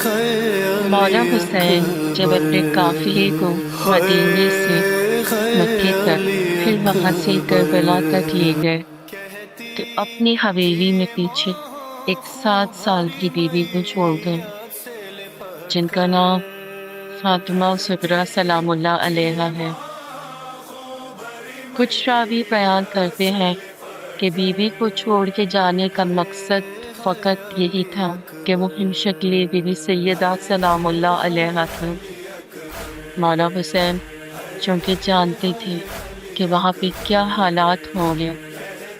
मौला हुसैन जब अपने काफिले को मदीने से मक्के तक फिर वहां से करबला तक ले गए तो अपनी हवेली में पीछे एक 7 साल की बीवी को छोड़ गए जिनका नाम फातिमा सुगरा सलामुल्लाह अलैहा है। कुछ रावी बयान करते हैं कि बीवी को छोड़ के जाने का मकसद फ़कत यही था कि वो हिमशक्ल बीवी सैयदा सलामुल्लाह अलैहा था। मौला हुसैन चूँकि जानते थे कि वहाँ पे क्या हालात होंगे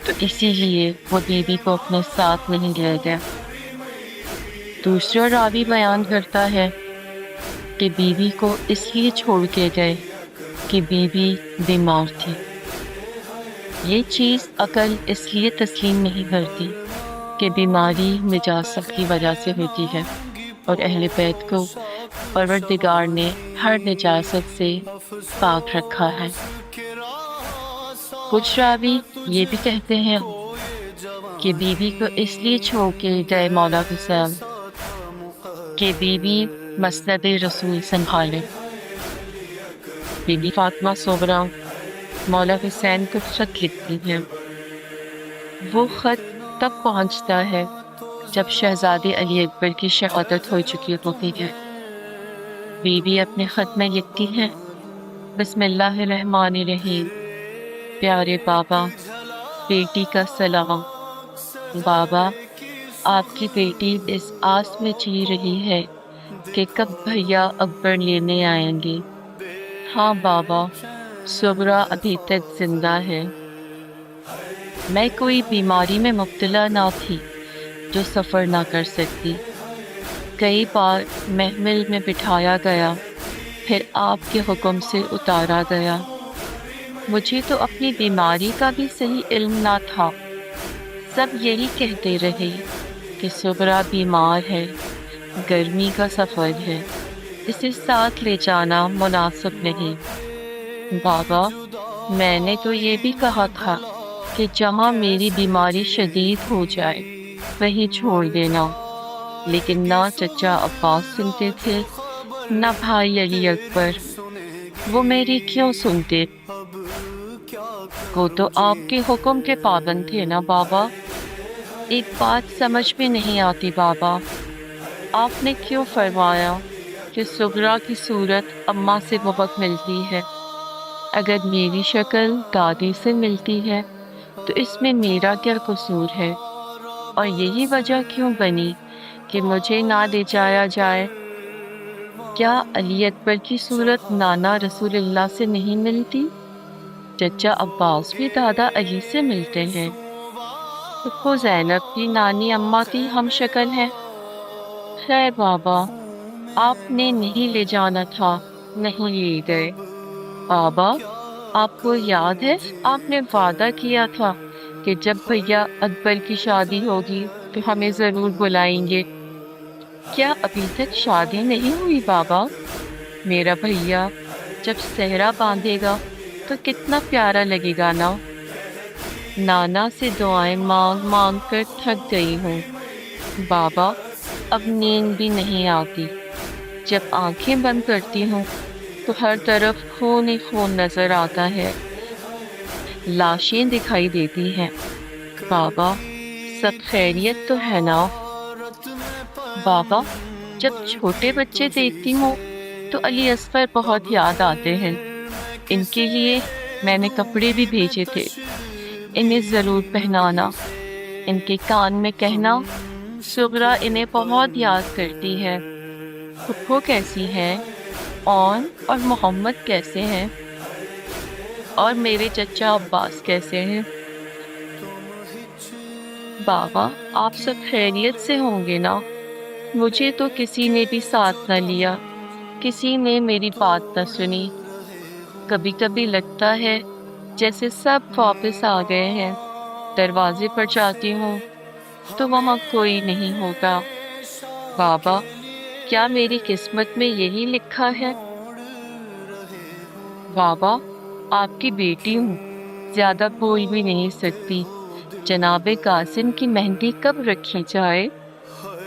तो इसीलिए वो बीवी को अपने साथ नहीं ले गए। दूसरा रावी बयान करता है कि बीवी को इसलिए छोड़ के गए कि बीवी बीमार थी। ये चीज़ अकल इसलिए तस्लीम नहीं करती कि बीमारी निजासत की वजह से होती है और अहले बैत को परवरदिगार ने हर निजासत से पाक रखा है। कुछ रावी ये भी कहते हैं कि बीवी को इसलिए छोड़ के गए मौला हुसैन कि बीवी मसनद रसूल संभाले। बीबी फातिमा सुगरा मौला हुसैन को ख़त लिखती हैं। वो ख़त तब पहुंचता है जब शहज़ादे अली अकबर की शहादत हो चुकी होती है। बीवी अपने ख़त में लिखती हैं, बिस्मिल्लाहिर्रहमानिर्रहीम। प्यारे बाबा, बेटी का सलाम। बाबा, आपकी बेटी इस आस में जी रही है कि कब भैया अकबर लेने आएंगे। हाँ बाबा, सुगरा अभी तक जिंदा है। मैं कोई बीमारी में मुब्तला ना थी जो सफ़र ना कर सकती। कई बार महमिल में बिठाया गया, फिर आपके हुक्म से उतारा गया। मुझे तो अपनी बीमारी का भी सही इल्म ना था। सब यही कहते रहे कि सुगरा बीमार है, गर्मी का सफ़र है, इसे साथ ले जाना मुनासिब नहीं। बाबा, मैंने तो ये भी कहा था कि जहाँ मेरी बीमारी शदीद हो जाए वहीं छोड़ देना, लेकिन ना चचा अब्बास सुनते थे ना भाई अली अकबर। वो मेरी क्यों सुनते? वो तो आपके हुक्म के पाबंद थे ना बाबा। एक बात समझ में नहीं आती बाबा, आपने क्यों फरमाया कि सुगरा की सूरत अम्मा से बहुत मिलती है? अगर मेरी शक्ल दादी से मिलती है तो इसमें मेरा क्या कसूर है? और यही वजह क्यों बनी कि मुझे ना ले जाया जाए? क्या अली अकबर की सूरत नाना रसूलुल्लाह से नहीं मिलती? चचा अब्बास भी दादा अली से मिलते हैं। फुप्पो ज़ैनब की नानी अम्मा की हम शक्ल है। खैर बाबा, आपने नहीं ले जाना था, नहीं ले गए। बाबा, आपको याद है आपने वादा किया था कि जब भैया अकबर की शादी होगी तो हमें ज़रूर बुलाएंगे। क्या अभी तक शादी नहीं हुई बाबा? मेरा भैया जब सेहरा बांधेगा तो कितना प्यारा लगेगा ना। नाना से दुआएं मांग मांग कर थक गई हूँ बाबा, अब नींद भी नहीं आती। जब आंखें बंद करती हूँ तो हर तरफ खून ही खून नजर आता है, लाशें दिखाई देती हैं। बाबा, सब खैरियत तो है ना? बाबा, जब छोटे बच्चे देखती हूँ तो अली असगर बहुत याद आते हैं। इनके लिए मैंने कपड़े भी भेजे थे, इन्हें ज़रूर पहनाना। इनके कान में कहना सुगरा इन्हें बहुत याद करती है। फुप्पो कैसी है? और मोहम्मद कैसे हैं? और मेरे चचा अब्बास कैसे हैं? बाबा, आप सब खैरियत से होंगे ना? मुझे तो किसी ने भी साथ न लिया, किसी ने मेरी बात न सुनी। कभी कभी लगता है जैसे सब वापस आ गए हैं। दरवाजे पर जाती हूँ तो वहाँ कोई नहीं होता। बाबा, क्या मेरी किस्मत में यही लिखा है? बाबा, आपकी बेटी हूँ, ज़्यादा बोल भी नहीं सकती। जनाबे कासिम की मेहंदी कब रखी जाए?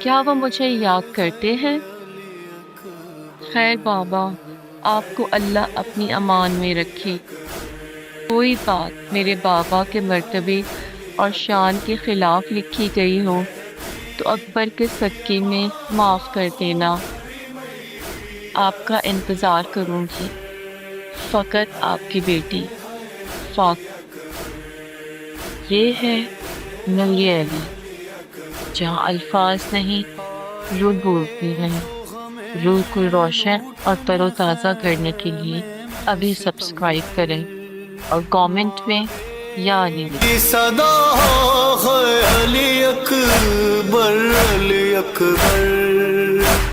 क्या वो मुझे याद करते हैं? خیر بابا، آپ کو اللہ اپنی امان میں رکھے۔ کوئی بات میرے بابا کے مرتبے اور شان کے خلاف لکھی گئی ہو تو اکبر کے صدقے میں معاف کر دینا۔ آپ کا انتظار کروں گی۔ فقط آپ کی بیٹی فاطمہ۔ یہ ہے نوری علی، جہاں الفاظ نہیں روح بولتی ہیں۔ روح کو روشن اور تر و تازہ کرنے کے لیے ابھی سبسکرائب کریں اور کامنٹ میں یا علی لکھیں۔ صدا ہے علی اکبر، علی اکبر۔